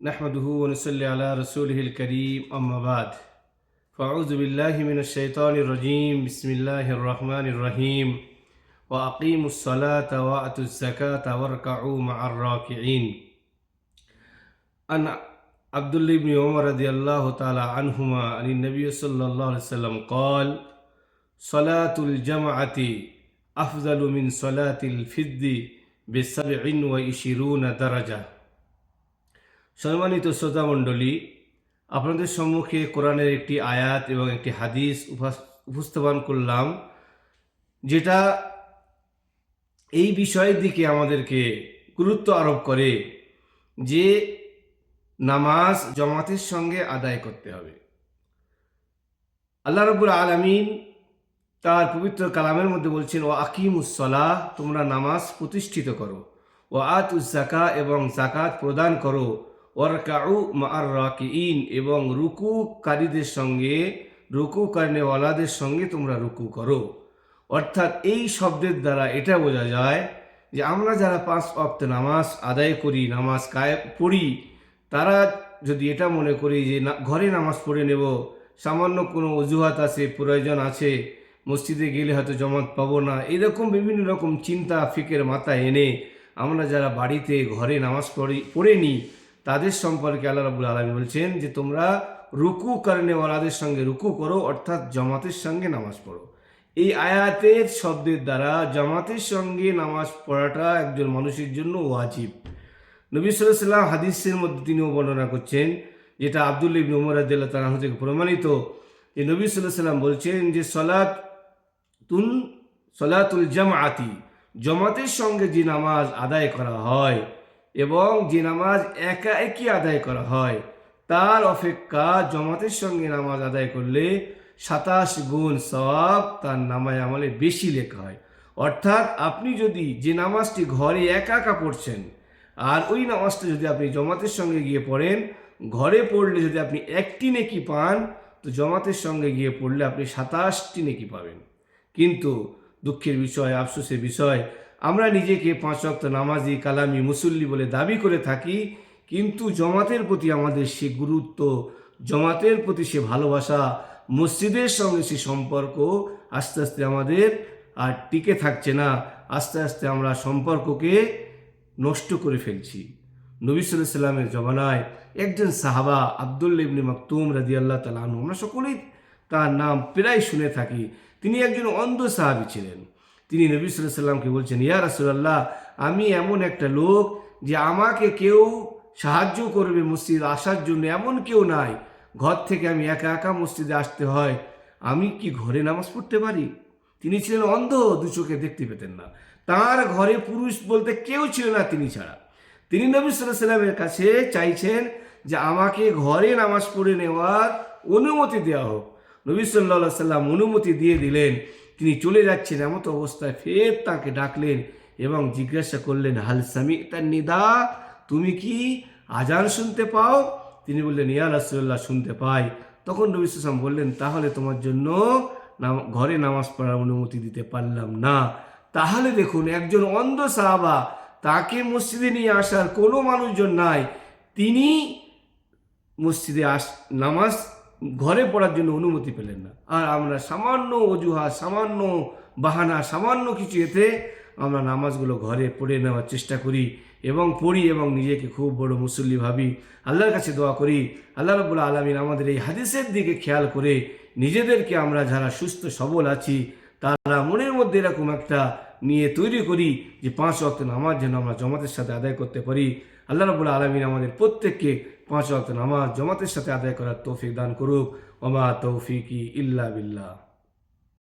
نحمده ونصلي على رسوله الكريم أما بعد فأعوذ بالله من الشيطان الرجيم بسم الله الرحمن الرحيم وأقيموا الصلاة وآتوا الزكاة واركعوا مع الراكعين أن عبد الله بن عمر رضي الله تعالى عنهما عن النبي صلى الله عليه وسلم قال صلاة الجمعة أفضل من صلاة الفرد ب27 درجة। সম্মানিত শ্রোতা মণ্ডলী, আপনাদের সম্মুখে কোরআনের একটি আয়াত এবং একটি হাদিস উপস্থাপন করলাম, যেটা এই বিষয়ের দিকে আমাদেরকে গুরুত্ব আরোপ করে যে নামাজ জামাতের সঙ্গে আদায় করতে হবে। আল্লাহ রাব্বুল আলামিন তার পবিত্র কালামের মধ্যে বলছেন, ও আকিমুস সালাহ, তোমরা নামাজ প্রতিষ্ঠিত করো, ও আতুজ যাকাত, এবং যাকাত প্রদান করো, ওয়ারকাউ মা'আর রাকিঈন, এবং রুকুকারীদের সঙ্গে, রুকুকারনেওয়ালাদের সঙ্গে তোমরা রুকু করো। অর্থাৎ এই শব্দের দ্বারা এটা বোঝা যায় যে আমরা যারা 5 ওয়াক্ত নামাজ আদায় করি, নামাজ পড়ি, তারা যদি এটা মনে করি যে ঘরে নামাজ পড়ে নেব, সামান্য কোনো অজুহাত আছে, প্রয়োজন আছে, মসজিদে গেলে হয়তো জামাত পাবো না, এরকম বিভিন্ন রকম চিন্তা ফিকের মাথায় এনে আমরা যারা বাড়িতে ঘরে নামাজ পড়ে নিই, তাদের সম্পর্কে আল্লাহ রাব্বুল আলামিন বলছেন যে তোমরা রুকু করনেওয়ালাদের সঙ্গে রুকু করো, অর্থাৎ জামাতের সঙ্গে নামাজ পড়ো। এই আয়াতের শব্দের দ্বারা জামাতের সঙ্গে নামাজ পড়াটা একজন মানুষের জন্য ওয়াজিব। নবী সাল্লাল্লাহু আলাইহি ওয়াসাল্লাম হাদিসের মধ্যে তিনিও বর্ণনা করছেন, যেটা আব্দুল্লাহ ইবনে উমর রাদিয়াল্লাহু তাআলা আনহু থেকে প্রমাণিত, যে নবী সাল্লাল্লাহু আলাইহি ওয়াসাল্লাম বলছেন যে সলাতুল জামাআতি, জামাতের সঙ্গে যে নামাজ আদায় করা হয় এবং যে নামাজ একা একই আদায় করা হয়, তার অপেক্ষা জামাতের সঙ্গে নামাজ আদায় করলে 27 গুণ সওয়াব তার নামায় আমলে বেশি লেখা হয়। অর্থাৎ আপনি যদি যে নামাজটি ঘরে একা একা পড়ছেন, আর ওই নামাজটা যদি আপনি জামাতের সঙ্গে গিয়ে পড়েন, ঘরে পড়লে যদি আপনি 1টি নেকি পান, তো জামাতের সঙ্গে গিয়ে পড়লে আপনি 27টি নেকি পাবেন। কিন্তু দুঃখের বিষয়, আফসোসের বিষয়, আমরা নিজেকে 5 ওয়াক্ত নামাজি, কালামি, মুসল্লি বলে দাবি করে থাকি, কিন্তু জামাতের প্রতি আমাদের সে গুরুত্ব, জামাতের প্রতি সে ভালোবাসা, মসজিদের সঙ্গে সে সম্পর্ক আস্তে আস্তে আমাদের আর টিকে থাকছে না। আস্তে আস্তে আমরা সম্পর্ককে নষ্ট করে ফেলছি। নবী সাল্লাল্লাহু আলাইহি ওয়াসাল্লামের জমানায় একজন সাহাবা আব্দুল্লাহ ইবনে মাকতুম রাদিয়াল্লাহু তাআলা আনহু, আমরা সকলেই তার নাম প্রায় শুনে থাকি, তিনি একজন অন্ধ সাহাবী ছিলেন। তিনি নবী সাল্লাল্লাহু আলাইহি ওয়াসাল্লামকে বলছেন, ইয়া রাসূলুল্লাহ, আমি এমন একটা লোক যে আমাকে কেউ সাহায্য করবে মসজিদ আসার জন্য, এমন কেউ নাই, ঘর থেকে আমি একা একা মসজিদে আসতে হয়, আমি কি ঘরে নামাজ পড়তে পারি? তিনি ছিলেন অন্ধ, 2 চোখে দেখতে পেতেন না, তার ঘরে পুরুষ বলতে কেউ ছিল না তিনি ছাড়া। তিনি নবী সাল্লাল্লাহু আলাইহি ওয়াসাল্লামের কাছে চাইছেন যে আমাকে ঘরে নামাজ পড়ে নেওয়ার অনুমতি দেওয়া হোক। নবী সাল্লাল্লাহু আলাইহি ওয়াসাল্লাম অনুমতি দিয়ে দিলেন। তিনি চলে যাচ্ছেন, এমত অবস্থায় ফের তাকে ডাকলেন এবং জিজ্ঞাসা করলেন, হাল সামি'তান নিদা, তুমি কি আজান শুনতে পাও? তিনি বললেন, ইয়া রাসূলুল্লাহ, শুনতে পাই। তখন নবী সাল্লাল্লাহু আলাইহি ওয়াসাল্লাম বললেন, তাহলে তোমার জন্য ঘরে নামাজ পড়ার অনুমতি দিতে পারলাম না। তাহলে দেখুন, একজন অন্ধ সাহাবা, তাকে মসজিদে নিয়ে আসার কোনো মানুষজন নাই, তিনি মসজিদে নামাজ ঘরে পড়ার জন্য অনুমতি পেলেন না। আর আমরা সামান্য অজুহাত, সামান্য বাহানা, সামান্য কিছু এতে আমরা নামাজগুলো ঘরে পড়ে নেওয়ার চেষ্টা করি এবং পড়ি এবং নিজেকে খুব বড় মুসল্লি ভাবি। আল্লাহর কাছে দোয়া করি, আল্লাহ রাব্বুল আলামিন আমাদের এই হাদিসের দিকে খেয়াল করে নিজেদেরকে, আমরা যারা সুস্থ সবল আছি, তারা মনের মধ্যে এরকম একটা নিয়ে তৈরি করি যে 5 ওয়াক্ত নামাজ যেন আমরা জামাতের সাথে আদায় করতে পারি। আল্লাহ রাব্বুল আলামিন আমাদের প্রত্যেককে 5 ওয়াক্ত নামাজ জামাতের সাথে আদায় করার তৌফিক দান করুক। ওয়া মা তৌফিকি ইল্লা বিল্লাহ।